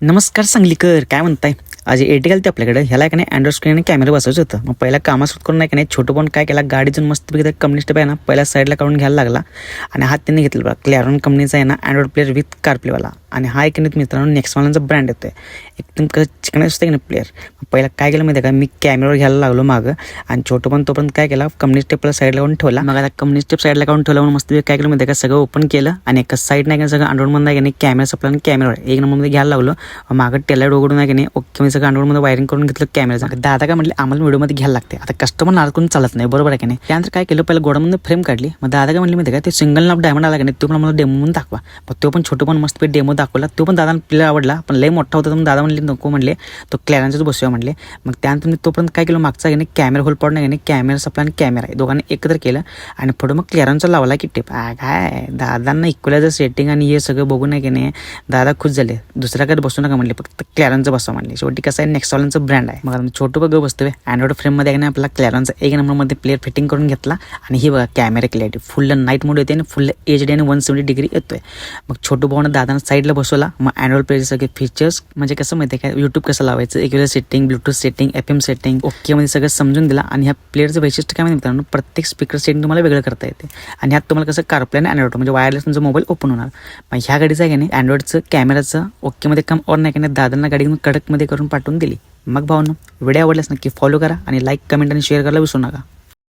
नमस्कार सांगलीकर, काय म्हणताय? आज एर्टिगा ते आपल्याकडे ह्याला का नाही अँड्रॉइड स्क्रीन आणि कॅमेरा बसवायचं होतं. मग पहिला कामात सुट करून नाही का नाही छोटं पण काय केला, गाडीतून मस्तपैकी कंपनी स्टेप आहे ना पहिला साईडला काढून घ्यायला लागला आणि हात त्यांनी घेतला बघा. क्लॅरॉन कंपनीचा आहे ना अँड्रॉइड प्लेअर विथ कारप्लेवाला. आणि हा एक मित्रांनो नेक्स्टवालांचा ब्रँड येतोय. एकदम चिकन असतं की नाही प्लेअर. पहिला काय केलं माहिती आहे का, मी कॅमेरावर घ्यायला लागलो मागं आणि छोटं पण तोपर्यंत काय केला, कंपनी स्टेपला साईडला काढून ठेवला. मग आता कंपनी स्टेप साईडला काढून ठेवला म्हणून मस्त काय केलं माहिती आहे का, सगळं ओपन केलं आणि एका साईड नाही का सगळं अँड्रॉइडमध्ये नाही का नाही कॅमेरा सप्लाय आणि कॅमेरावर एक नंबरमध्ये घ्यायला लागलो. मागं टेलाईट उघडून नाही की नाही ओके सगळं अँड्रॉइडमध्ये वायरिंग करून घेतलं कॅमेराचा. दादा काय म्हटले, आम्हाला व्हिडिओमध्ये घ्यायला लागते. आता कस्टमर नाराज करून चालत नाही, बरोबर आहे की नाही. त्यानंतर काय केलं, पहिलं गोडामध्ये फ्रेम काढली. मग दादा काय म्हटले माहिती आहे का, ते सिंगल नाप डायमंड आला की नाही तो पण आम्हाला डेमो म्हणून दाखवा. मग तो पण छोटं पण मस्त डेमो दाखवला. तो पण दादा आपल्याला आवडला, पण लय मोठा होता. तर दादा म्हणले नको, म्हणले तो क्लॅरॉनचाच बसूया म्हणले. मग त्यानंतर मी तोपर्यंत काय केलं, मागचा की नाही कॅमेरा होल पॉड नाही की नाही कॅमेरा सप्लाय आणि कॅमेरा आहे दोघांनी एकत्र केलं आणि पुढे मग क्लॅरॉनचा लावला की टिप. काय दादांना इक्वलायझर सेटिंग आणि हे सगळं बघून नाही की नाही दादा खुश झाले. दुसऱ्याकडे बसू नका म्हणले, फक्त क्लॅरॉनचं बसवा म्हणले. शेवटी कसं आहे नेक्स्टवाल्यांचं ब्रँड आहे. मग छोटं बघ बसतोय अँड्रॉइड फ्रेममध्ये नाही आपला क्लॅरॉनचा एक नंबरमध्ये प्लेअर फिटिंग करून घेतला. आणि ही बघा कॅमेरा क्लॅरिटी फुल नाईट मोड येते आणि फुल HD आणि 170 डिग्री येतोय. मग छोटू भाऊनं दादानं साईडला बसवला. मग अँड्रॉइड प्लेअरचे सगळे फीचर्स म्हणजे कसं माहिती आहे का, यूट्यूब कसं लावायचं, एक setting, Bluetooth setting, FM setting okay मध्ये सगळं समजून दिला. आणि ह्या प्लेअरचं वैशिष्ट्य काय माहिती मित्रांनो, प्रत्येक स्पीकर सेटिंग तुम्हाला वेगळं करता येते. आणि ह्यात तुम्हाला कसं कारप्ले आणि अँड्रॉइड म्हणजे वायरलेस तुमचा मोबाईल ओपन होणार. मग ह्या गाडीचं आहे की नाही अँड्रॉइडचं कॅमेराचं ओकेमध्ये काम और नाही की नाही दादांना गाडी कडकमध्ये करून पाठवून दिली. मग भावनो व्हिडिओ आवडल्यास नक्की फॉलो करा आणि लाईक, कमेंट आणि शेअर करायला विसरू नका.